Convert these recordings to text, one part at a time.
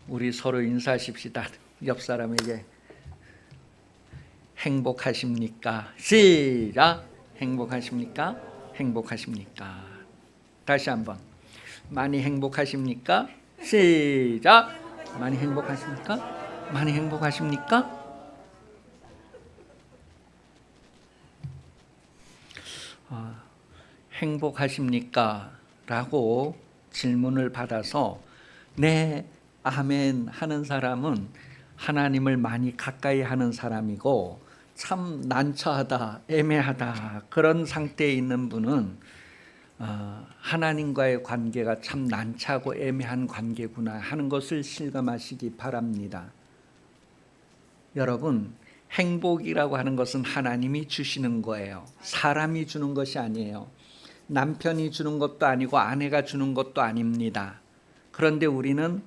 우리 서로 인사하십시다. 옆 사람에게 행복하십니까? 시작. 행복하십니까? 행복하십니까? 다시 한번. 많이 행복하십니까? 시작. 많이 행복하십니까? 많이 행복하십니까? 행복하십니까? 라고 질문을 받아서 네, 아멘 하는 사람은 하나님을 많이 가까이 하는 사람이고, 참 난처하다, 애매하다 그런 상태에 있는 분은 하나님과의 관계가 참 난처하고 애매한 관계구나 하는 것을 실감하시기 바랍니다. 여러분, 행복이라고 하는 것은 하나님이 주시는 거예요. 사람이 주는 것이 아니에요. 남편이 주는 것도 아니고 아내가 주는 것도 아닙니다. 그런데 우리는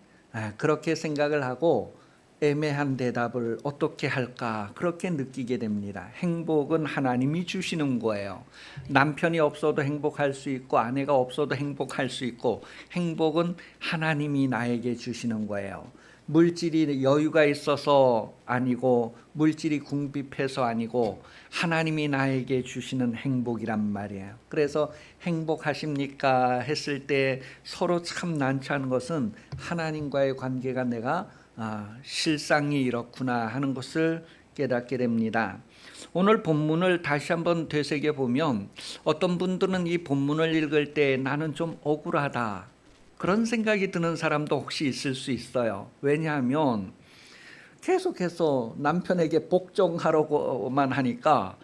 그렇게 생각을 하고 애매한 대답을 어떻게 할까 그렇게 느끼게 됩니다. 행복은 하나님이 주시는 거예요. 남편이 없어도 행복할 수 있고 아내가 없어도 행복할 수 있고, 행복은 하나님이 나에게 주시는 거예요. 물질이 여유가 있어서 아니고 물질이 궁핍해서 아니고 하나님이 나에게 주시는 행복이란 말이에요. 그래서 행복하십니까 했을 때 서로 참 난처한 것은 하나님과의 관계가 내가 실상이 이렇구나 하는 것을 깨닫게 됩니다. 오늘 본문을 다시 한번 되새겨보면 어떤 분들은 이 본문을 읽을 때 나는 좀 억울하다 그런 생각이 드는 사람도 혹시 있을 수 있어요. 왜냐하면 계속해서 남편에게 복종하려고만 하니까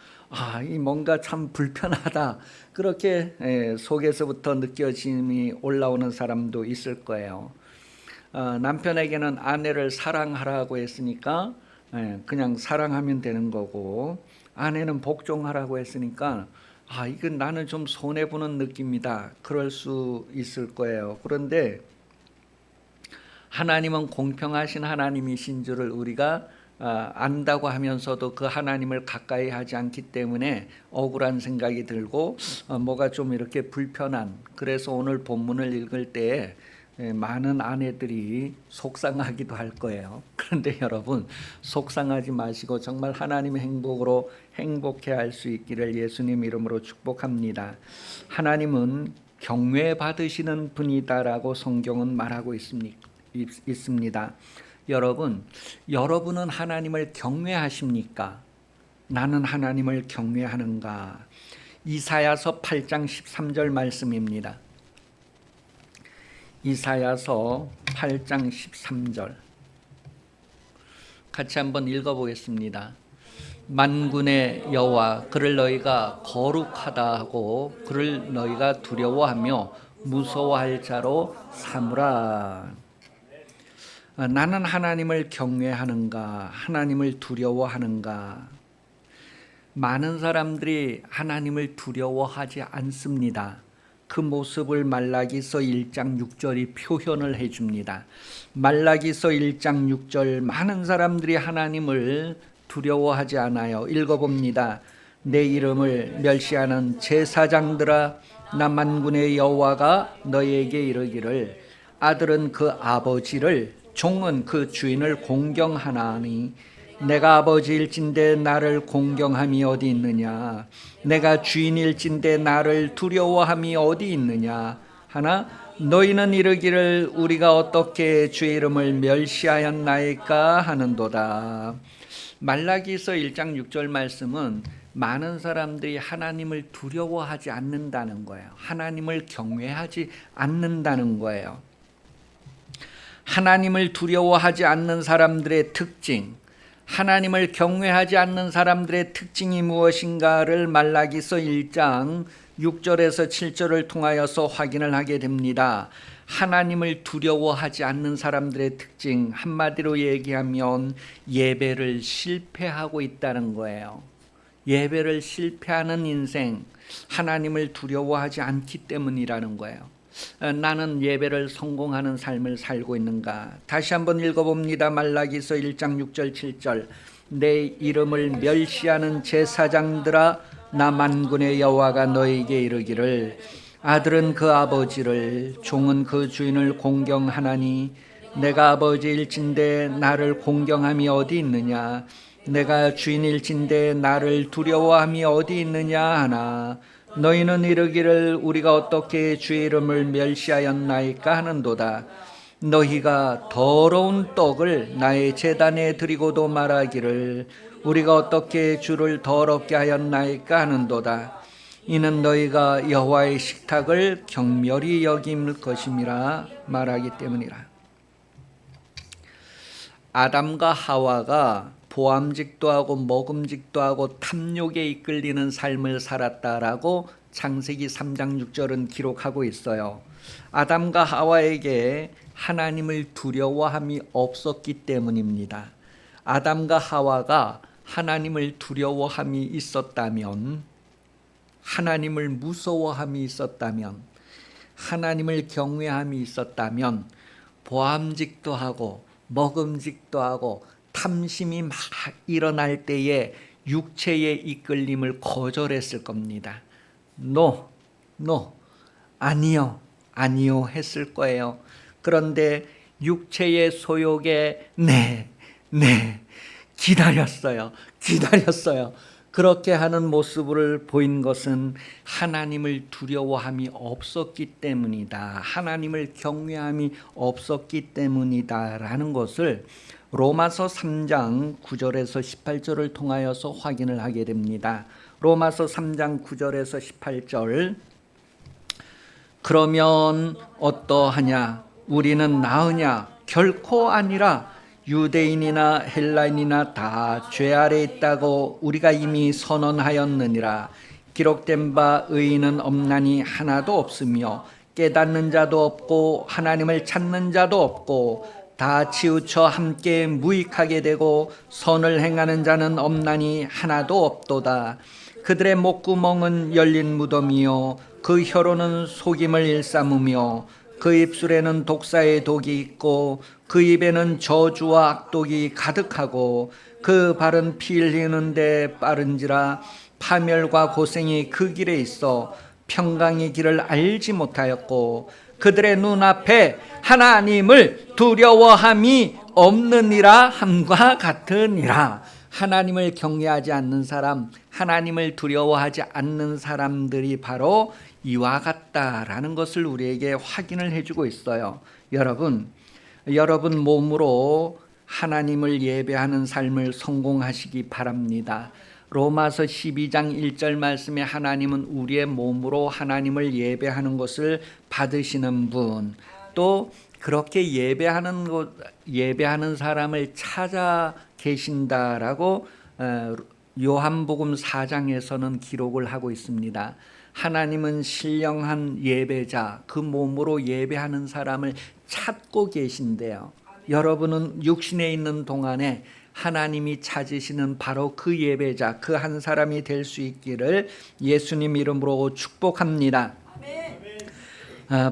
이 뭔가 참 불편하다 그렇게 속에서부터 느껴짐이 올라오는 사람도 있을 거예요. 남편에게는 아내를 사랑하라고 했으니까 그냥 사랑하면 되는 거고, 아내는 복종하라고 했으니까 이건 나는 좀 손해보는 느낌이다 그럴 수 있을 거예요. 그런데 하나님은 공평하신 하나님이신 줄을 우리가 안다고 하면서도 그 하나님을 가까이 하지 않기 때문에 억울한 생각이 들고 뭐가 좀 이렇게 불편한, 그래서 오늘 본문을 읽을 때에 많은 아내들이 속상하기도 할 거예요. 그런데 여러분, 속상하지 마시고 정말 하나님의 행복으로 행복해 할 수 있기를 예수님 이름으로 축복합니다. 하나님은 경외받으시는 분이다라고 성경은 말하고 있습니다. 여러분은 하나님을 경외하십니까? 나는 하나님을 경외하는가? 이사야서 8장 13절 말씀입니다. 이사야서 8장 13절 같이 한번 읽어보겠습니다. 만군의 여호와 그를 너희가 거룩하다 하고 그를 너희가 두려워하며 무서워할 자로 삼으라. 나는 하나님을 경외하는가? 하나님을 두려워하는가? 많은 사람들이 하나님을 두려워하지 않습니다. 그 모습을 말라기서 1장 6절이 표현을 해줍니다. 말라기서 1장 6절, 많은 사람들이 하나님을 두려워하지 않아요. 읽어봅니다. 내 이름을 멸시하는 제사장들아, 나 만군의 여호와가 너희에게 이르기를 아들은 그 아버지를, 종은 그 주인을 공경하나니 내가 아버지일진데 나를 공경함이 어디 있느냐? 내가 주인일진데 나를 두려워함이 어디 있느냐? 하나 너희는 이르기를 우리가 어떻게 주의 이름을 멸시하였나이까 하는도다. 말라기서 1장 6절 말씀은 많은 사람들이 하나님을 두려워하지 않는다는 거예요. 하나님을 경외하지 않는다는 거예요. 하나님을 두려워하지 않는 사람들의 특징, 하나님을 경외하지 않는 사람들의 특징이 무엇인가를 말라기서 1장 6절에서 7절을 통하여서 확인을 하게 됩니다. 하나님을 두려워하지 않는 사람들의 특징, 한마디로 얘기하면 예배를 실패하고 있다는 거예요. 예배를 실패하는 인생, 하나님을 두려워하지 않기 때문이라는 거예요. 나는 예배를 성공하는 삶을 살고 있는가? 다시 한번 읽어봅니다. 말라기서 1장 6절 7절 내 이름을 멸시하는 제사장들아, 나 만군의 여호와가 너에게 이르기를 아들은 그 아버지를, 종은 그 주인을 공경하나니 내가 아버지일진대 나를 공경함이 어디 있느냐? 내가 주인일진대 나를 두려워함이 어디 있느냐 하나. 너희는 이르기를 우리가 어떻게 주의 이름을 멸시하였나이까 하는도다. 너희가 더러운 떡을 나의 제단에 드리고도 말하기를 우리가 어떻게 주를 더럽게 하였나이까 하는도다. 이는 너희가 여호와의 식탁을 경멸히 여김을 것임이라 말하기 때문이라. 아담과 하와가 보암직도 하고 먹음직도 하고 탐욕에 이끌리는 삶을 살았다라고 창세기 3장 6절은 기록하고 있어요. 아담과 하와에게 하나님을 두려워함이 없었기 때문입니다. 아담과 하와가 하나님을 두려워함이 있었다면, 하나님을 무서워함이 있었다면, 하나님을 경외함이 있었다면 보암직도 하고 먹음직도 하고 탐심이 막 일어날 때에 육체의 이끌림을 거절했을 겁니다. 아니요 했을 거예요. 그런데 육체의 소욕에 기다렸어요. 그렇게 하는 모습을 보인 것은 하나님을 두려워함이 없었기 때문이다. 하나님을 경외함이 없었기 때문이다라는 것을 로마서 3장 9절에서 18절을 통하여서 확인을 하게 됩니다. 로마서 3장 9절에서 18절. 그러면 어떠하냐? 우리는 나으냐? 결코 아니라 유대인이나 헬라인이나 다 죄 아래 있다고 우리가 이미 선언하였느니라. 기록된 바 의인은 없나니 하나도 없으며 깨닫는 자도 없고 하나님을 찾는 자도 없고 다 치우쳐 함께 무익하게 되고 선을 행하는 자는 없나니 하나도 없도다. 그들의 목구멍은 열린 무덤이요 그 혀로는 속임을 일삼으며 그 입술에는 독사의 독이 있고 그 입에는 저주와 악독이 가득하고 그 발은 피 흘리는데 빠른지라 파멸과 고생이 그 길에 있어 평강의 길을 알지 못하였고 그들의 눈앞에 하나님을 두려워함이 없느니라 함과 같으니라. 하나님을 경외하지 않는 사람, 하나님을 두려워하지 않는 사람들이 바로 이와 같다라는 것을 우리에게 확인을 해주고 있어요. 여러분 몸으로 하나님을 예배하는 삶을 성공하시기 바랍니다. 로마서 12장 1절 말씀에 하나님은 우리의 몸으로 하나님을 예배하는 것을 받으시는 분, 또 그렇게 예배하는 사람을 찾아 계신다라고 요한복음 4장에서는 기록을 하고 있습니다. 하나님은 신령한 예배자, 그 몸으로 예배하는 사람을 찾고 계신데요. 여러분은 육신에 있는 동안에 하나님이 찾으시는 바로 그 예배자, 그 한 사람이 될 수 있기를 예수님 이름으로 축복합니다.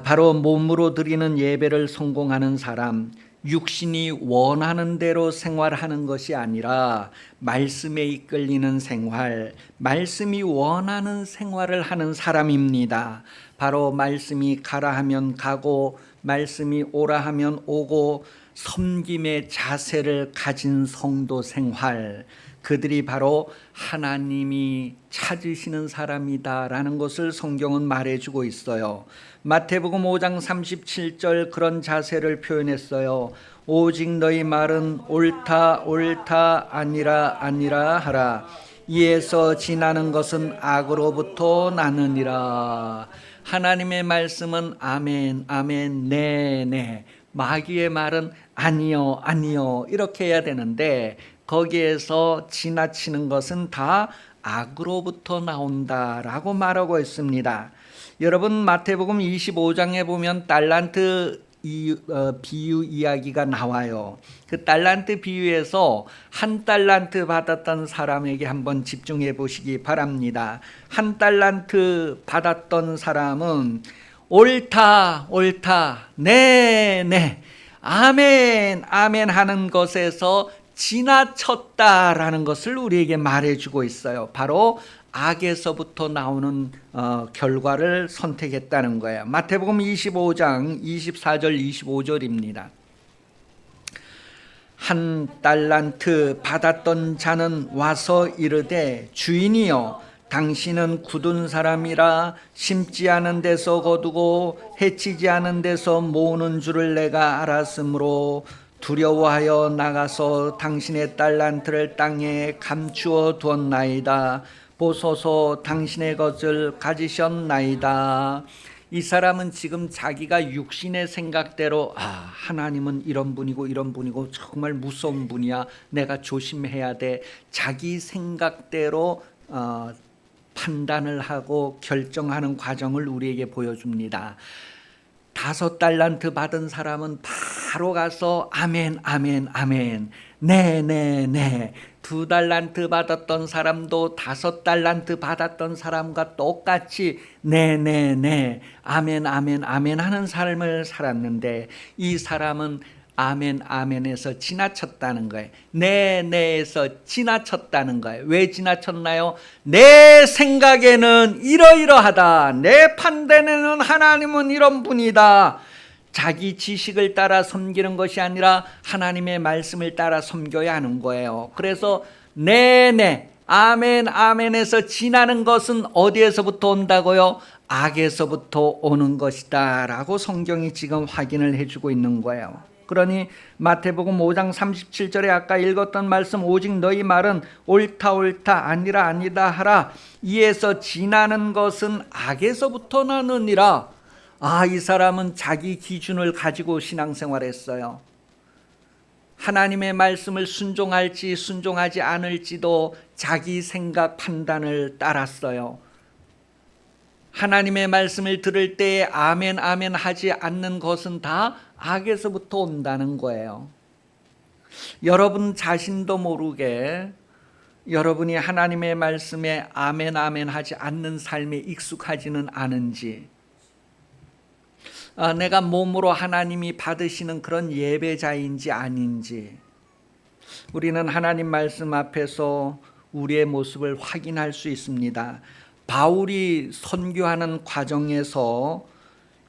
바로 몸으로 드리는 예배를 성공하는 사람, 육신이 원하는 대로 생활하는 것이 아니라 말씀에 이끌리는 생활, 말씀이 원하는 생활을 하는 사람입니다. 바로 말씀이 가라 하면 가고 말씀이 오라 하면 오고 섬김의 자세를 가진 성도 생활, 그들이 바로 하나님이 찾으시는 사람이다라는 것을 성경은 말해주고 있어요. 마태복음 5장 37절 그런 자세를 표현했어요. 오직 너희 말은 옳다 아니라 하라. 이에서 지나는 것은 악으로부터 나느니라. 하나님의 말씀은 아멘 네. 마귀의 말은 아니요 이렇게 해야 되는데 거기에서 지나치는 것은 다 악으로부터 나온다라고 말하고 있습니다. 여러분 마태복음 25장에 보면 달란트 비유 이야기가 나와요. 그 달란트 비유에서 한 달란트 받았던 사람에게 한번 집중해 보시기 바랍니다. 한 달란트 받았던 사람은 옳다 네 아멘 하는 것에서 지나쳤다라는 것을 우리에게 말해주고 있어요. 바로 악에서부터 나오는 결과를 선택했다는 거예요. 마태복음 25장 24절 25절입니다. 한 달란트 받았던 자는 와서 이르되 주인이여 당신은 굳은 사람이라 심지 않은 데서 거두고 해치지 않은 데서 모으는 줄을 내가 알았으므로 두려워하여 나가서 당신의 달란트를 땅에 감추어 두었나이다. 보소서 당신의 것을 가지셨나이다. 이 사람은 지금 자기가 육신의 생각대로 하나님은 이런 분이고 이런 분이고 정말 무서운 분이야, 내가 조심해야 돼, 자기 생각대로 판단을 하고 결정하는 과정을 우리에게 보여줍니다. 5달란트 받은 사람은 바로 가서 아멘 아멘 아멘, 네. 2달란트 받았던 사람도 5달란트 받았던 사람과 똑같이 네 아멘 아멘 아멘 하는 삶을 살았는데, 이 사람은 아멘 아멘에서 지나쳤다는 거예요. 네에서 지나쳤다는 거예요. 왜 지나쳤나요? 내 생각에는 이러이러하다, 내 판단에는 하나님은 이런 분이다. 자기 지식을 따라 섬기는 것이 아니라 하나님의 말씀을 따라 섬겨야 하는 거예요. 그래서 네네 아멘 아멘에서 지나는 것은 어디에서부터 온다고요? 악에서부터 오는 것이다 라고 성경이 지금 확인을 해주고 있는 거예요. 그러니 마태복음 5장 37절에 아까 읽었던 말씀, 오직 너희 말은 옳다 아니라 아니다 하라, 이에서 지나는 것은 악에서부터 나느니라. 이 사람은 자기 기준을 가지고 신앙생활했어요. 하나님의 말씀을 순종할지 순종하지 않을지도 자기 생각 판단을 따랐어요. 하나님의 말씀을 들을 때에 아멘 아멘 하지 않는 것은 다 악에서부터 온다는 거예요. 여러분 자신도 모르게 여러분이 하나님의 말씀에 아멘 아멘 하지 않는 삶에 익숙하지는 않은지, 내가 몸으로 하나님이 받으시는 그런 예배자인지 아닌지, 우리는 하나님 말씀 앞에서 우리의 모습을 확인할 수 있습니다. 바울이 선교하는 과정에서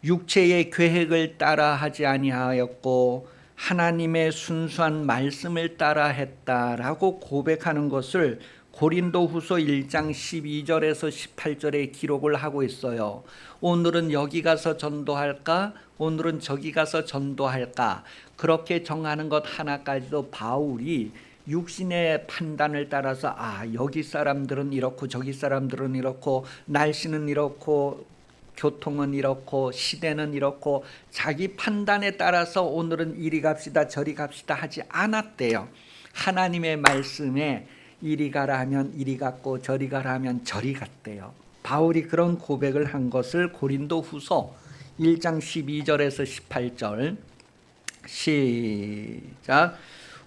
육체의 계획을 따라 하지 아니하였고 하나님의 순수한 말씀을 따라 했다라고 고백하는 것을 고린도후서 1장 12절에서 18절에 기록을 하고 있어요. 오늘은 여기 가서 전도할까? 오늘은 저기 가서 전도할까? 그렇게 정하는 것 하나까지도 바울이 육신의 판단을 따라서 여기 사람들은 이렇고 저기 사람들은 이렇고, 날씨는 이렇고 교통은 이렇고 시대는 이렇고, 자기 판단에 따라서 오늘은 이리 갑시다 저리 갑시다 하지 않았대요. 하나님의 말씀에 이리 가라 하면 이리 갔고 저리 가라 하면 저리 갔대요. 바울이 그런 고백을 한 것을 고린도후서 1장 12절에서 18절 시작.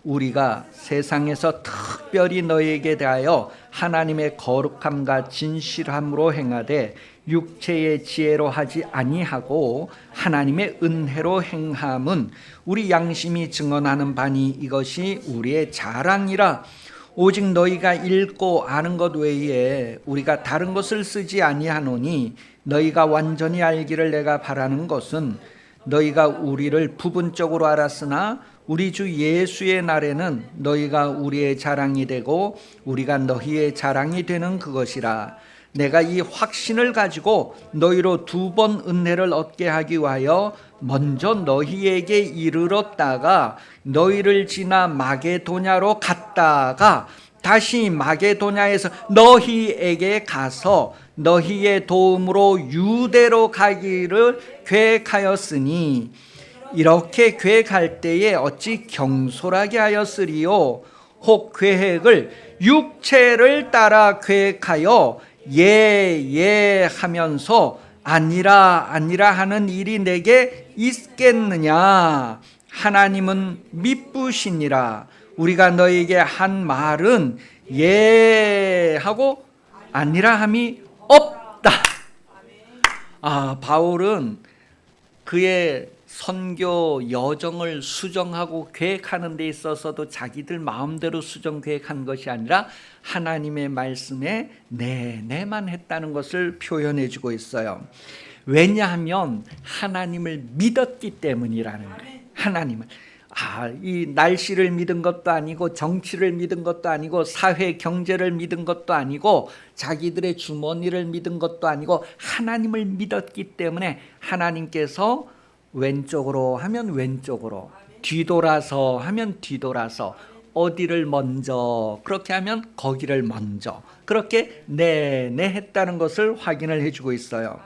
우리가 세상에서 특별히 너희에게 대하여 하나님의 거룩함과 진실함으로 행하되 육체의 지혜로 하지 아니하고 하나님의 은혜로 행함은 우리 양심이 증언하는 바니 이것이 우리의 자랑이라. 오직 너희가 읽고 아는 것 외에 우리가 다른 것을 쓰지 아니하노니, 너희가 완전히 알기를 내가 바라는 것은 너희가 우리를 부분적으로 알았으나 우리 주 예수의 날에는 너희가 우리의 자랑이 되고 우리가 너희의 자랑이 되는 그것이라. 내가 이 확신을 가지고 너희로 2번 은혜를 얻게 하기 위하여 먼저 너희에게 이르렀다가 너희를 지나 마게도냐로 갔다가 다시 마게도냐에서 너희에게 가서 너희의 도움으로 유대로 가기를 계획하였으니, 이렇게 계획할 때에 어찌 경솔하게 하였으리요? 혹 계획을 육체를 따라 계획하여 예 하면서 아니라 하는 일이 내게 있겠느냐? 하나님은 미쁘시니라. 우리가 너에게 한 말은 예 하고 아니라 함이 없다. 바울은 그의 선교 여정을 수정하고 계획하는 데 있어서도 자기들 마음대로 수정 계획한 것이 아니라 하나님의 말씀에 네만 했다는 것을 표현해 주고 있어요. 왜냐하면 하나님을 믿었기 때문이라는 거예요. 하나님을. 이 날씨를 믿은 것도 아니고 정치를 믿은 것도 아니고 사회 경제를 믿은 것도 아니고 자기들의 주머니를 믿은 것도 아니고 하나님을 믿었기 때문에 하나님께서 왼쪽으로 하면 왼쪽으로, 뒤돌아서 하면 뒤돌아서, 어디를 먼저 그렇게 하면 거기를 먼저, 그렇게 네네 했다는 것을 확인을 해주고 있어요.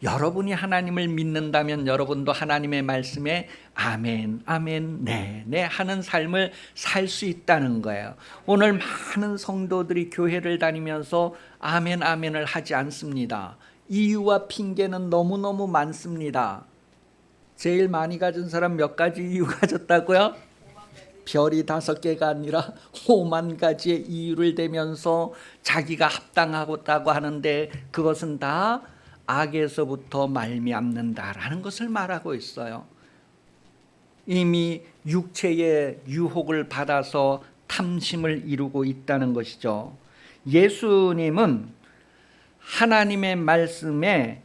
여러분이 하나님을 믿는다면 여러분도 하나님의 말씀에 아멘, 아멘, 네, 네 하는 삶을 살 수 있다는 거예요. 오늘 많은 성도들이 교회를 다니면서 아멘, 아멘을 하지 않습니다. 이유와 핑계는 너무너무 많습니다. 제일 많이 가진 사람 몇 가지 이유 가졌다고요? 별이 5개가 아니라 5만 가지의 이유를 대면서 자기가 합당하다고 하는데 그것은 다 악에서부터 말미암는다라는 것을 말하고 있어요. 이미 육체의 유혹을 받아서 탐심을 이루고 있다는 것이죠. 예수님은 하나님의 말씀에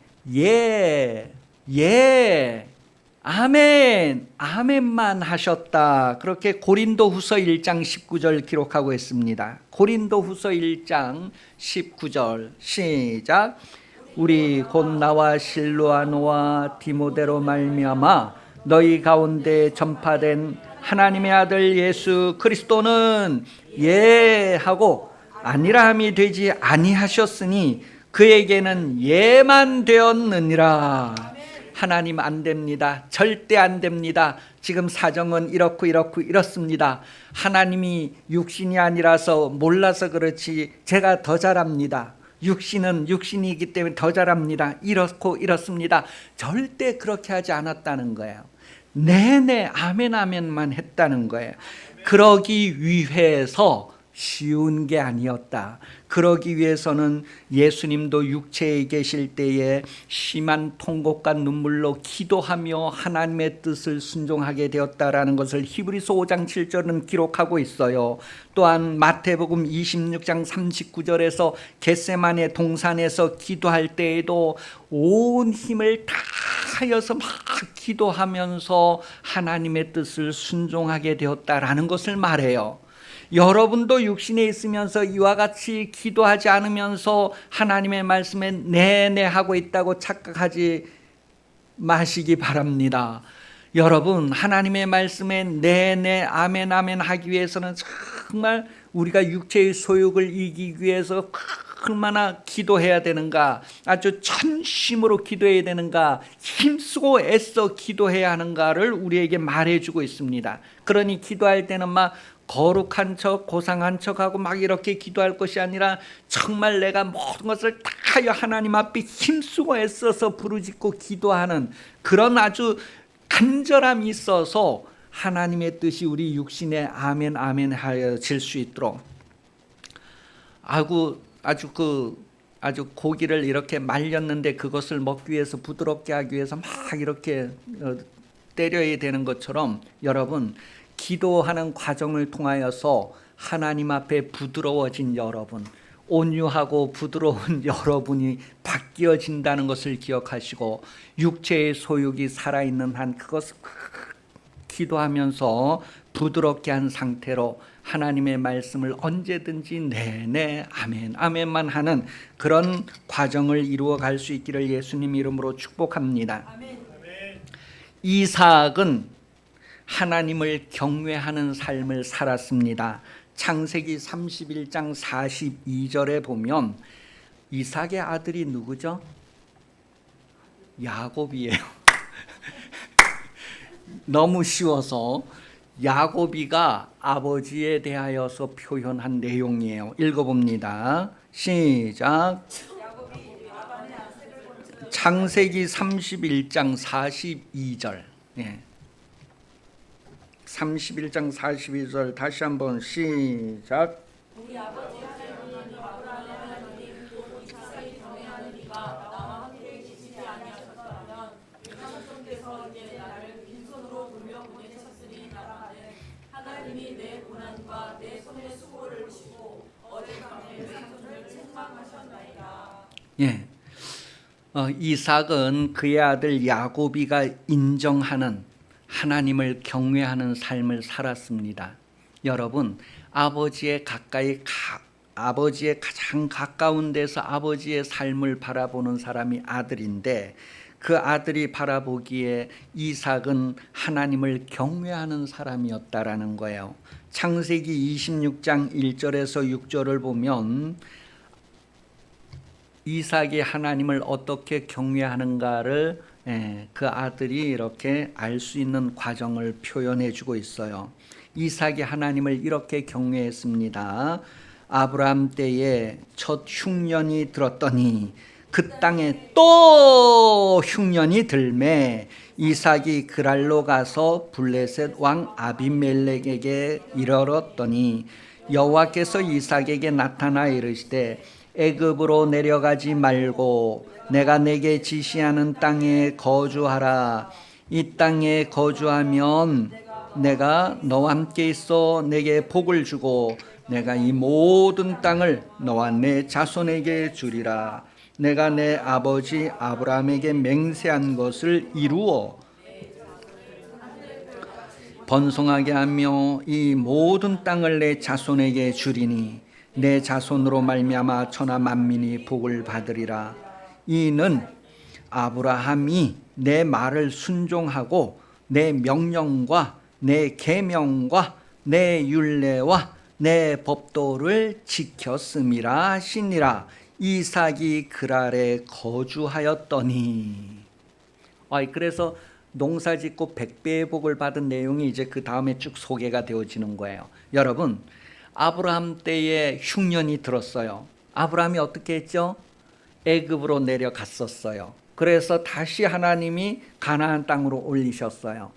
아멘, 아멘만 하셨다. 그렇게 고린도후서 1장 19절 기록하고 있습니다. 고린도후서 1장 19절 시작. 우리 곧 나와 실로아노와 디모데로 말미암아 너희 가운데 전파된 하나님의 아들 예수 그리스도는 하고 아니라함이 되지 아니하셨으니 그에게는 예만 되었느니라. 하나님 안 됩니다. 절대 안 됩니다. 지금 사정은 이렇습니다. 하나님이 육신이 아니라서 몰라서 그렇지 제가 더 잘합니다. 육신은 육신이기 때문에 더 잘합니다. 이렇습니다. 절대 그렇게 하지 않았다는 거예요. 네네 아멘 아멘만 했다는 거예요. 그러기 위해서 쉬운 게 아니었다. 그러기 위해서는 예수님도 육체에 계실 때에 심한 통곡과 눈물로 기도하며 하나님의 뜻을 순종하게 되었다라는 것을 히브리서 5장 7절은 기록하고 있어요. 또한 마태복음 26장 39절에서 겟세마네 동산에서 기도할 때에도 온 힘을 다하여서 막 기도하면서 하나님의 뜻을 순종하게 되었다라는 것을 말해요. 여러분도 육신에 있으면서 이와 같이 기도하지 않으면서 하나님의 말씀에 네네 하고 있다고 착각하지 마시기 바랍니다. 여러분 하나님의 말씀에 네네 아멘 아멘 하기 위해서는 정말 우리가 육체의 소욕을 이기기 위해서 얼마나 기도해야 되는가, 아주 전심으로 기도해야 되는가, 힘쓰고 애써 기도해야 하는가를 우리에게 말해주고 있습니다. 그러니 기도할 때는 막 거룩한 척 고상한 척하고 막 이렇게 기도할 것이 아니라 정말 내가 모든 것을 다하여 하나님 앞에 힘쓰고 애써서 부르짖고 기도하는 그런 아주 간절함이 있어서 하나님의 뜻이 우리 육신에 아멘 아멘 하여질 수 있도록 아주 고기를 이렇게 말렸는데 그것을 먹기 위해서 부드럽게 하기 위해서 막 이렇게 때려야 되는 것처럼 여러분 기도하는 과정을 통하여서 하나님 앞에 부드러워진 여러분, 온유하고 부드러운 여러분이 바뀌어진다는 것을 기억하시고 육체의 소욕이 살아있는 한 그것을 기도하면서 부드럽게 한 상태로 하나님의 말씀을 언제든지 네네 아멘 아멘만 하는 그런 과정을 이루어 갈 수 있기를 예수님 이름으로 축복합니다. 아멘. 이삭은 하나님을 경외하는 삶을 살았습니다. 창세기 31장 42절에 보면 이삭의 아들이 누구죠? 야곱이에요. 너무 쉬워서 야곱이가 아버지에 대하여서 표현한 내용이에요. 읽어봅니다. 시작. 창세기 31장 42절. 31장 42절 다시 한번 시작. 우리 아버지 하나님이 아브라함의 곧 이삭이 경외하는 이가 나와 함께 계시지 아니하셨다면 내가 son께서 이제 나를 빈손으로 돌려보내셨으니 나라하되 하나님이 내 고난과 내 손의 수고를 보시고 어젯밤에 삼손을 책망하셨나이다. 이삭은 그의 아들 야곱이가 인정하는 하나님을 경외하는 삶을 살았습니다. 여러분, 아버지의 가장 가까운 데서 아버지의 삶을 바라보는 사람이 아들인데, 그 아들이 바라보기에 이삭은 하나님을 경외하는 사람이었다라는 거예요. 창세기 26장 1절에서 6절을 보면 이삭이 하나님을 어떻게 경외하는가를 그 아들이 이렇게 알 수 있는 과정을 표현해 주고 있어요. 이삭이 하나님을 이렇게 경외했습니다. 아브라함 때에 첫 흉년이 들었더니 그 땅에 또 흉년이 들매 이삭이 그랄로 가서 블레셋 왕 아비멜렉에게 이르렀더니 여호와께서 이삭에게 나타나 이르시되 애굽으로 내려가지 말고 내가 내게 지시하는 땅에 거주하라. 이 땅에 거주하면 내가 너와 함께 있어 내게 복을 주고 내가 이 모든 땅을 너와 내 자손에게 주리라. 내가 내 아버지 아브라함에게 맹세한 것을 이루어 번성하게 하며 이 모든 땅을 내 자손에게 주리니 내 자손으로 말미암아 천하 만민이 복을 받으리라. 이는 아브라함이 내 말을 순종하고 내 명령과 내 계명과 내 율례와 내 법도를 지켰음이라 하시니라. 이삭이 그랄에 거주하였더니. 그래서 농사짓고 100배의 복을 받은 내용이 이제 그 다음에 쭉 소개가 되어지는 거예요. 여러분, 아브라함 때에 흉년이 들었어요. 아브라함이 어떻게 했죠? 애굽으로 내려갔었어요. 그래서 다시 하나님이 가나안 땅으로 올리셨어요.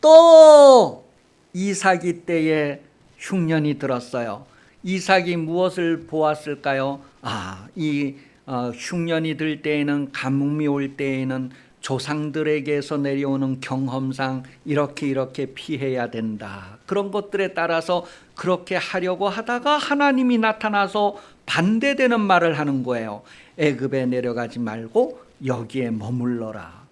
또 이삭이 때에 흉년이 들었어요. 이삭이 무엇을 보았을까요? 이 흉년이 들 때에는, 가뭄이 올 때에는 조상들에게서 내려오는 경험상 이렇게 피해야 된다. 그런 것들에 따라서 그렇게 하려고 하다가 하나님이 나타나서 반대되는 말을 하는 거예요. 애굽에 내려가지 말고 여기에 머물러라.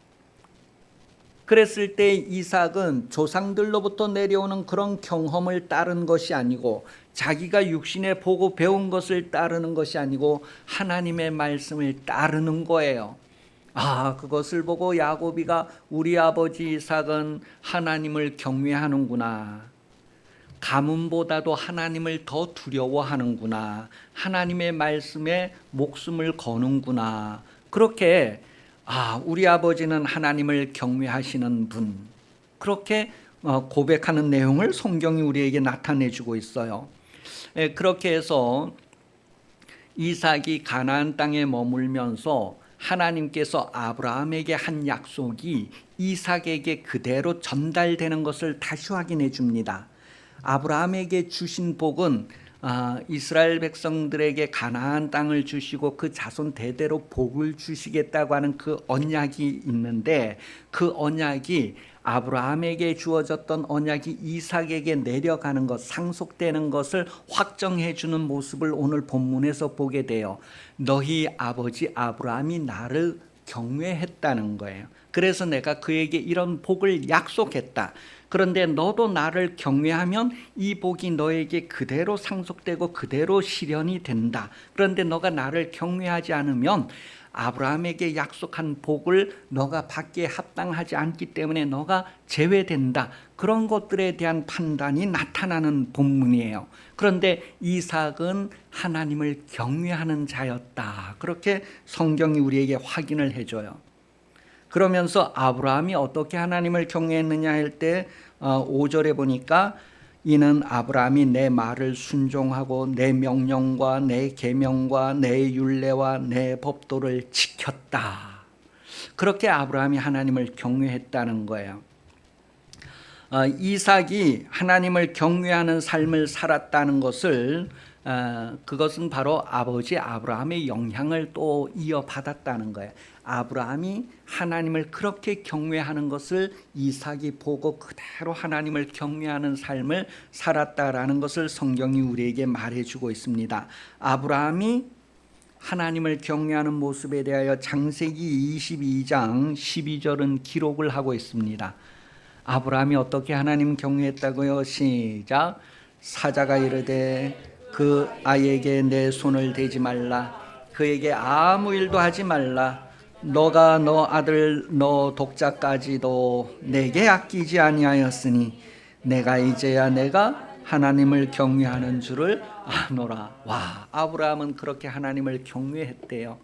그랬을 때 이삭은 조상들로부터 내려오는 그런 경험을 따른 것이 아니고 자기가 육신에 보고 배운 것을 따르는 것이 아니고 하나님의 말씀을 따르는 거예요. 그것을 보고 야곱이가 우리 아버지 이삭은 하나님을 경외하는구나. 가문보다도 하나님을 더 두려워하는구나. 하나님의 말씀에 목숨을 거는구나. 그렇게 우리 아버지는 하나님을 경외하시는 분, 그렇게 고백하는 내용을 성경이 우리에게 나타내주고 있어요. 그렇게 해서 이삭이 가나안 땅에 머물면서 하나님께서 아브라함에게 한 약속이 이삭에게 그대로 전달되는 것을 다시 확인해 줍니다. 아브라함에게 주신 복은 이스라엘 백성들에게 가나안 땅을 주시고 그 자손 대대로 복을 주시겠다고 하는 그 언약이 있는데, 그 언약이 아브라함에게 주어졌던 언약이 이삭에게 내려가는 것, 상속되는 것을 확정해 주는 모습을 오늘 본문에서 보게 돼요. 너희 아버지 아브라함이 나를 경외했다는 거예요. 그래서 내가 그에게 이런 복을 약속했다. 그런데 너도 나를 경외하면 이 복이 너에게 그대로 상속되고 그대로 실현이 된다. 그런데 너가 나를 경외하지 않으면 아브라함에게 약속한 복을 너가 받기에 합당하지 않기 때문에 너가 제외된다. 그런 것들에 대한 판단이 나타나는 본문이에요. 그런데 이삭은 하나님을 경외하는 자였다. 그렇게 성경이 우리에게 확인을 해줘요. 그러면서 아브라함이 어떻게 하나님을 경외했느냐 할 때 5절에 보니까 이는 아브라함이 내 말을 순종하고 내 명령과 내 계명과 내 율례와 내 법도를 지켰다. 그렇게 아브라함이 하나님을 경외했다는 거예요. 이삭이 하나님을 경외하는 삶을 살았다는 것을 그것은 바로 아버지 아브라함의 영향을 또 이어받았다는 거예요. 아브라함이 하나님을 그렇게 경외하는 것을 이삭이 보고 그대로 하나님을 경외하는 삶을 살았다라는 것을 성경이 우리에게 말해주고 있습니다. 아브라함이 하나님을 경외하는 모습에 대하여 창세기 22장 12절은 기록을 하고 있습니다. 아브라함이 어떻게 하나님 경외했다고요? 시작. 사자가 이르되 그 아이에게 내 손을 대지 말라. 그에게 아무 일도 하지 말라. 너가 너 아들 너 독자까지도 내게 아끼지 아니하였으니 내가 이제야 내가 하나님을 경외하는 줄을 아노라. 와, 아브라함은 그렇게 하나님을 경외했대요.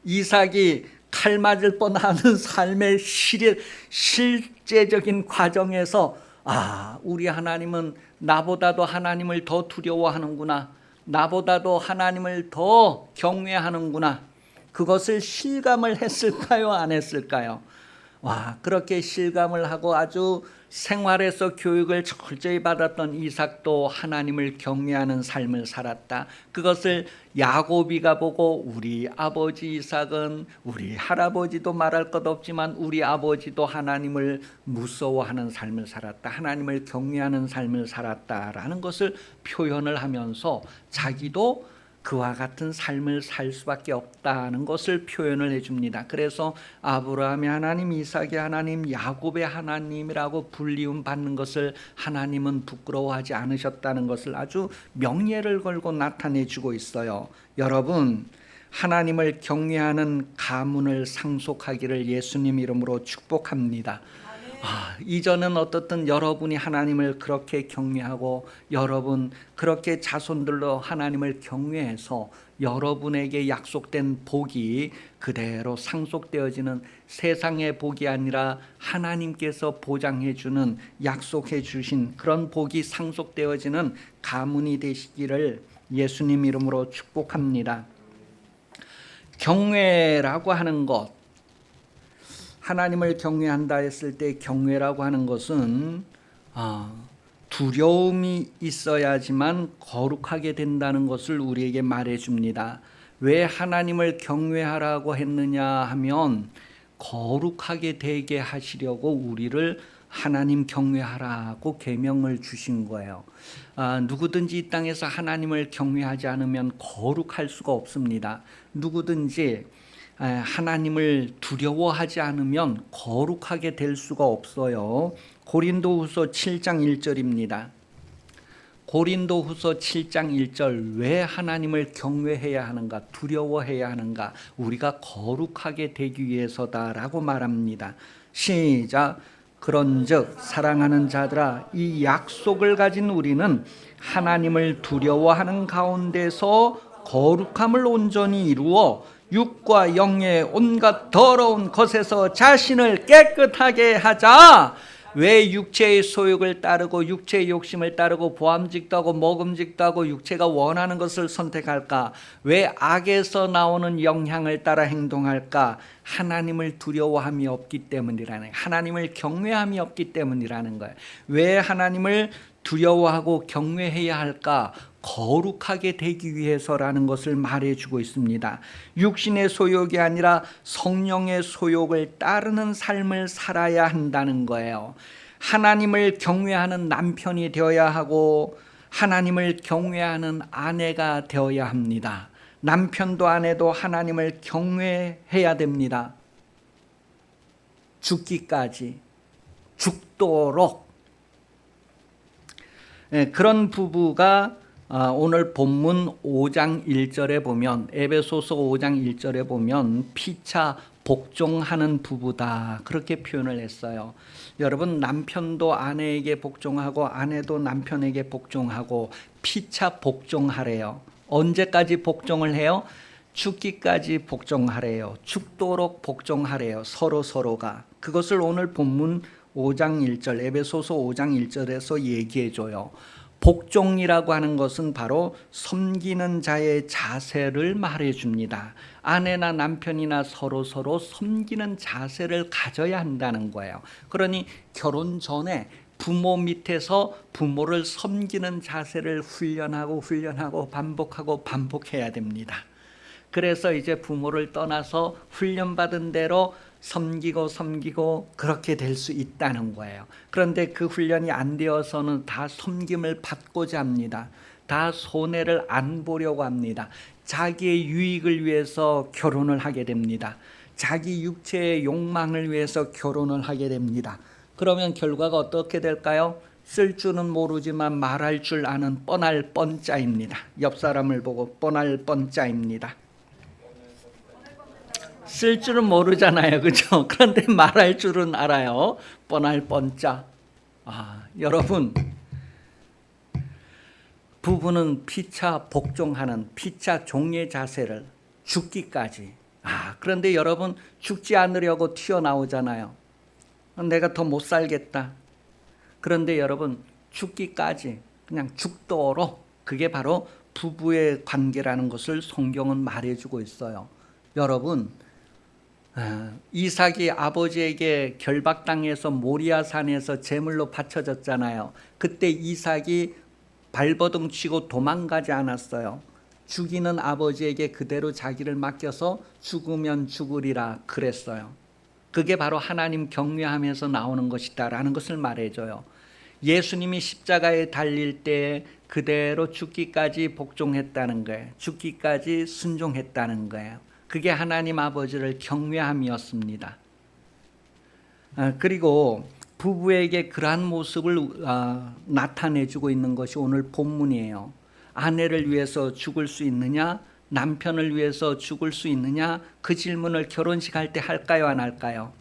이삭이 칼 맞을 뻔하는 삶의 실제적인 과정에서 우리 하나님은 나보다도 하나님을 더 두려워하는구나, 나보다도 하나님을 더 경외하는구나, 그것을 실감을 했을까요? 안 했을까요? 그렇게 실감을 하고 아주 생활에서 교육을 철저히 받았던 이삭도 하나님을 경외하는 삶을 살았다. 그것을 야곱이가 보고 우리 아버지 이삭은, 우리 할아버지도 말할 것 없지만 우리 아버지도 하나님을 무서워하는 삶을 살았다, 하나님을 경외하는 삶을 살았다라는 것을 표현을 하면서 자기도 그와 같은 삶을 살 수밖에 없다는 것을 표현을 해줍니다. 그래서 아브라함의 하나님, 이삭의 하나님, 야곱의 하나님이라고 불리움 받는 것을 하나님은 부끄러워하지 않으셨다는 것을 아주 명예를 걸고 나타내주고 있어요. 여러분, 하나님을 경외하는 가문을 상속하기를 예수님 이름으로 축복합니다. 이전은 어떻든 여러분이 하나님을 그렇게 경외하고 여러분 그렇게 자손들로 하나님을 경외해서 여러분에게 약속된 복이 그대로 상속되어지는, 세상의 복이 아니라 하나님께서 보장해 주는, 약속해 주신 그런 복이 상속되어지는 가문이 되시기를 예수님 이름으로 축복합니다. 경외라고 하는 것, 하나님을 경외한다 했을 때 경외라고 하는 것은 두려움이 있어야지만 거룩하게 된다는 것을 우리에게 말해줍니다. 왜 하나님을 경외하라고 했느냐 하면 거룩하게 되게 하시려고 우리를 하나님 경외하라고 계명을 주신 거예요. 누구든지 이 땅에서 하나님을 경외하지 않으면 거룩할 수가 없습니다. 누구든지 하나님을 두려워하지 않으면 거룩하게 될 수가 없어요. 고린도후서 7장 1절입니다. 고린도후서 7장 1절, 왜 하나님을 경외해야 하는가, 두려워해야 하는가? 우리가 거룩하게 되기 위해서다라고 말합니다. 시작. 그런즉 사랑하는 자들아, 이 약속을 가진 우리는 하나님을 두려워하는 가운데서 거룩함을 온전히 이루어 육과 영의 온갖 더러운 것에서 자신을 깨끗하게 하자. 왜 육체의 소욕을 따르고 육체의 욕심을 따르고 보암직도 하고 먹음직도 하고 육체가 원하는 것을 선택할까? 왜 악에서 나오는 영향을 따라 행동할까? 하나님을 두려워함이 없기 때문이라는, 하나님을 경외함이 없기 때문이라는 거예요. 왜 하나님을 두려워하고 경외해야 할까? 거룩하게 되기 위해서라는 것을 말해주고 있습니다. 육신의 소욕이 아니라 성령의 소욕을 따르는 삶을 살아야 한다는 거예요. 하나님을 경외하는 남편이 되어야 하고 하나님을 경외하는 아내가 되어야 합니다. 남편도 아내도 하나님을 경외해야 됩니다. 죽기까지, 죽도록. 그런 부부가 오늘 본문 5장 1절에 보면, 에베소서 5장 1절에 보면 피차 복종하는 부부다, 그렇게 표현을 했어요. 여러분, 남편도 아내에게 복종하고 아내도 남편에게 복종하고 피차 복종하래요. 언제까지 복종을 해요? 죽기까지 복종하래요. 죽도록 복종하래요. 서로가. 그것을 오늘 본문 5장 1절, 에베소서 5장 1절에서 얘기해줘요. 복종이라고 하는 것은 바로 섬기는 자의 자세를 말해줍니다. 아내나 남편이나 서로 섬기는 자세를 가져야 한다는 거예요. 그러니 결혼 전에 부모 밑에서 부모를 섬기는 자세를 훈련하고 반복해야 됩니다. 그래서 이제 부모를 떠나서 훈련받은 대로 섬기고 그렇게 될 수 있다는 거예요. 그런데 그 훈련이 안 되어서는 다 섬김을 받고자 합니다. 다 손해를 안 보려고 합니다. 자기의 유익을 위해서 결혼을 하게 됩니다. 자기 육체의 욕망을 위해서 결혼을 하게 됩니다. 그러면 결과가 어떻게 될까요? 쓸 줄은 모르지만 말할 줄 아는 뻔할 뻔자입니다. 옆 사람을 보고 뻔할 뻔자입니다. 쓸 줄은 모르잖아요, 그렇죠? 그런데 말할 줄은 알아요. 뻔할 뻔자. 여러분, 부부는 피차 복종하는 피차 종의 자세를 죽기까지. 그런데 여러분, 죽지 않으려고 튀어나오잖아요. 내가 더 못 살겠다. 그런데 여러분, 죽기까지 그냥 죽도록, 그게 바로 부부의 관계라는 것을 성경은 말해주고 있어요. 여러분, 이삭이 아버지에게 결박당해서 모리아산에서 제물로 바쳐졌잖아요. 그때 이삭이 발버둥 치고 도망가지 않았어요. 죽이는 아버지에게 그대로 자기를 맡겨서 죽으면 죽으리라 그랬어요. 그게 바로 하나님 경외하면서 나오는 것이다라는 것을 말해줘요. 예수님이 십자가에 달릴 때 그대로 죽기까지 복종했다는 거예요. 죽기까지 순종했다는 거예요. 그게 하나님 아버지를 경외함이었습니다. 그리고 부부에게 그러한 모습을 나타내주고 있는 것이 오늘 본문이에요. 아내를 위해서 죽을 수 있느냐? 남편을 위해서 죽을 수 있느냐? 그 질문을 결혼식 할 때 할까요? 안 할까요?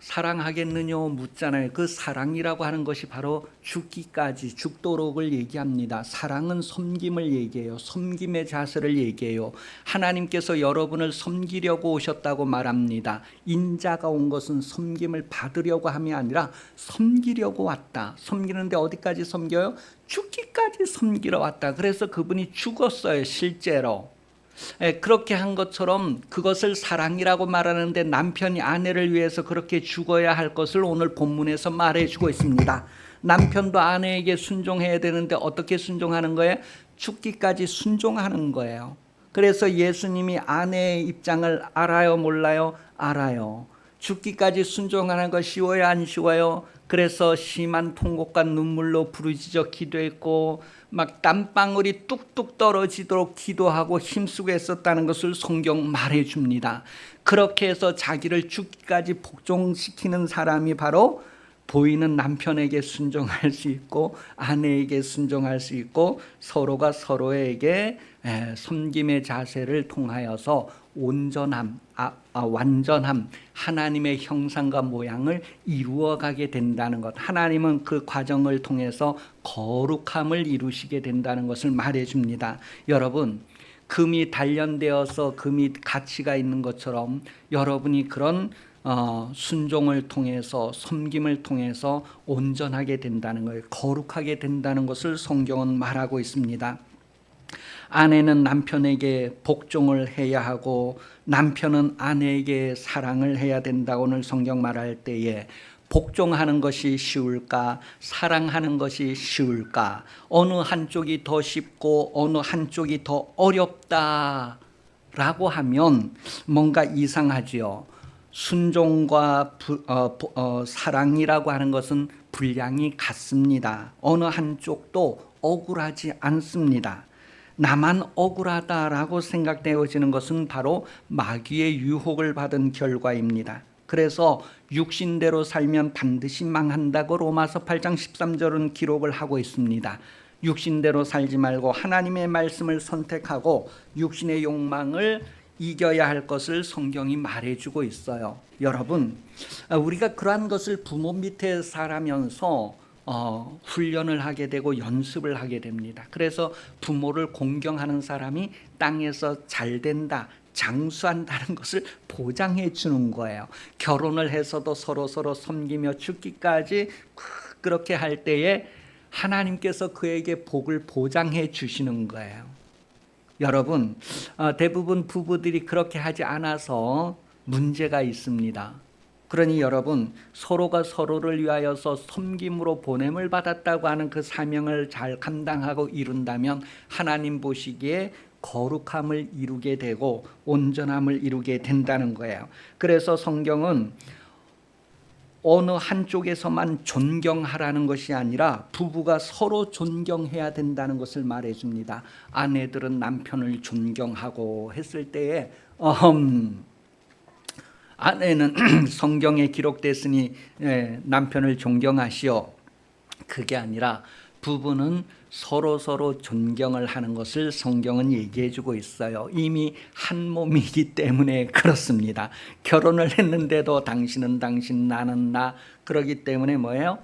사랑하겠느냐 묻잖아요. 그 사랑이라고 하는 것이 바로 죽기까지, 죽도록을 얘기합니다. 사랑은 섬김을 얘기해요. 섬김의 자세를 얘기해요. 하나님께서 여러분을 섬기려고 오셨다고 말합니다. 인자가 온 것은 섬김을 받으려고 함이 아니라 섬기려고 왔다. 섬기는데 어디까지 섬겨요? 죽기까지 섬기러 왔다. 그래서 그분이 죽었어요, 실제로. 그렇게 한 것처럼 그것을 사랑이라고 말하는데 남편이 아내를 위해서 그렇게 죽어야 할 것을 오늘 본문에서 말해주고 있습니다. 남편도 아내에게 순종해야 되는데 어떻게 순종하는 거예요? 죽기까지 순종하는 거예요. 그래서 예수님이 아내의 입장을 알아요, 몰라요? 알아요. 죽기까지 순종하는 거 쉬워요, 안 쉬워요? 그래서 심한 통곡과 눈물로 부르짖어 기도했고 막 땀방울이 뚝뚝 떨어지도록 기도하고 힘쓰고 했었다는 것을 성경 말해줍니다. 그렇게 해서 자기를 죽기까지 복종시키는 사람이 바로 보이는 남편에게 순종할 수 있고 아내에게 순종할 수 있고 서로가 서로에게 섬김의 자세를 통하여서 온전함, 완전함, 하나님의 형상과 모양을 이루어가게 된다는 것. 하나님은 그 과정을 통해서 거룩함을 이루시게 된다는 것을 말해줍니다. 여러분, 금이 단련되어서 금이 가치가 있는 것처럼 여러분이 그런 순종을 통해서 섬김을 통해서 온전하게 된다는 거예요. 거룩하게 된다는 것을 성경은 말하고 있습니다. 아내는 남편에게 복종을 해야 하고 남편은 아내에게 사랑을 해야 된다고 오늘 성경 말할 때에 복종하는 것이 쉬울까? 사랑하는 것이 쉬울까? 어느 한쪽이 더 쉽고 어느 한쪽이 더 어렵다라고 하면 뭔가 이상하지요. 순종과 사랑이라고 하는 것은 분량이 같습니다. 어느 한쪽도 억울하지 않습니다. 나만 억울하다라고 생각되어지는 것은 바로 마귀의 유혹을 받은 결과입니다. 그래서 육신대로 살면 반드시 망한다고 로마서 8장 13절은 기록을 하고 있습니다. 육신대로 살지 말고 하나님의 말씀을 선택하고 육신의 욕망을 이겨야 할 것을 성경이 말해주고 있어요. 여러분, 우리가 그러한 것을 부모 밑에 살아면서 훈련을 하게 되고 연습을 하게 됩니다. 그래서 부모를 공경하는 사람이 땅에서 잘 된다, 장수한다는 것을 보장해 주는 거예요. 결혼을 해서도 서로 섬기며 죽기까지 그렇게 할 때에 하나님께서 그에게 복을 보장해 주시는 거예요. 여러분, 대부분 부부들이 그렇게 하지 않아서 문제가 있습니다. 그러니 여러분, 서로가 서로를 위하여서 섬김으로 보냄을 받았다고 하는 그 사명을 잘 감당하고 이룬다면 하나님 보시기에 거룩함을 이루게 되고 온전함을 이루게 된다는 거예요. 그래서 성경은 어느 한쪽에서만 존경하라는 것이 아니라 부부가 서로 존경해야 된다는 것을 말해줍니다. 아내들은 남편을 존경하고 했을 때에 아내는 성경에 기록됐으니 남편을 존경하시오. 그게 아니라 부부는 서로 존경을 하는 것을 성경은 얘기해 주고 있어요. 이미 한 몸이기 때문에 그렇습니다. 결혼을 했는데도 당신은 당신, 나는 나. 그러기 때문에 뭐예요?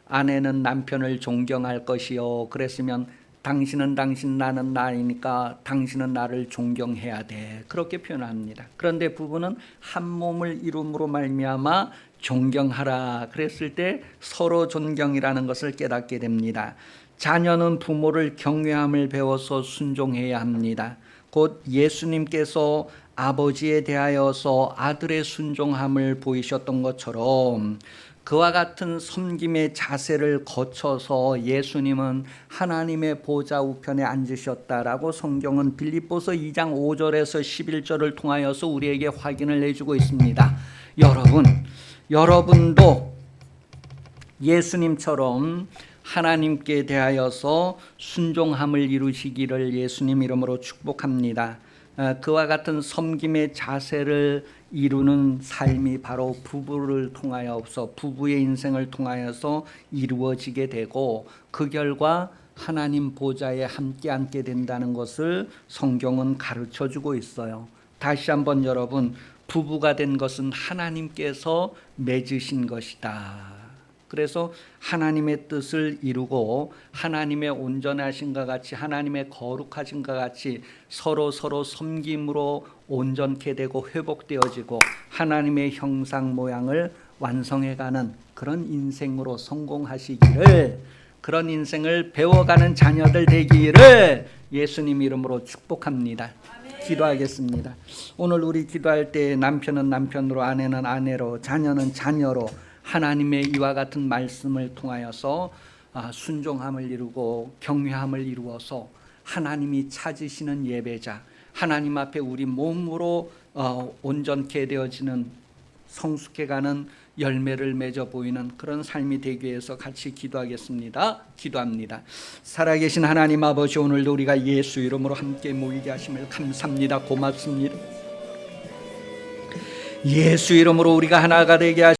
아내는 남편을 존경할 것이요. 그랬으면 당신은 당신, 나는 나이니까 당신은 나를 존경해야 돼. 그렇게 표현합니다. 그런데 부부는 한 몸을 이룸으로 말미암아 존경하라. 그랬을 때 서로 존경이라는 것을 깨닫게 됩니다. 자녀는 부모를 경외함을 배워서 순종해야 합니다. 곧 예수님께서 아버지에 대하여서 아들의 순종함을 보이셨던 것처럼 그와 같은 섬김의 자세를 거쳐서 예수님은 하나님의 보좌 우편에 앉으셨다라고 성경은 빌립보서 2장 5절에서 11절을 통하여서 우리에게 확인을 해주고 있습니다. 여러분도 예수님처럼 하나님께 대하여서 순종함을 이루시기를 예수님 이름으로 축복합니다. 그와 같은 섬김의 자세를 이루는 삶이 바로 부부를 통하여서 부부의 인생을 통하여서 이루어지게 되고 그 결과 하나님 보좌에 함께 앉게 된다는 것을 성경은 가르쳐주고 있어요. 다시 한번 여러분, 부부가 된 것은 하나님께서 맺으신 것이다. 그래서 하나님의 뜻을 이루고 하나님의 온전하신과 같이 하나님의 거룩하신과 같이 서로 섬김으로 온전케 되고 회복되어지고 하나님의 형상 모양을 완성해가는 그런 인생으로 성공하시기를, 그런 인생을 배워가는 자녀들 되기를 예수님 이름으로 축복합니다. 기도하겠습니다. 오늘 우리 기도할 때 남편은 남편으로, 아내는 아내로, 자녀는 자녀로 하나님의 이와 같은 말씀을 통하여서 순종함을 이루고 경외함을 이루어서 하나님이 찾으시는 예배자, 하나님 앞에 우리 몸으로 온전케 되어지는 성숙해가는 열매를 맺어 보이는 그런 삶이 되기 위해서 같이 기도합니다. 살아계신 하나님 아버지, 오늘도 우리가 예수 이름으로 함께 모이게 하심을 감사합니다. 고맙습니다. 예수 이름으로 우리가 하나가 되게 하시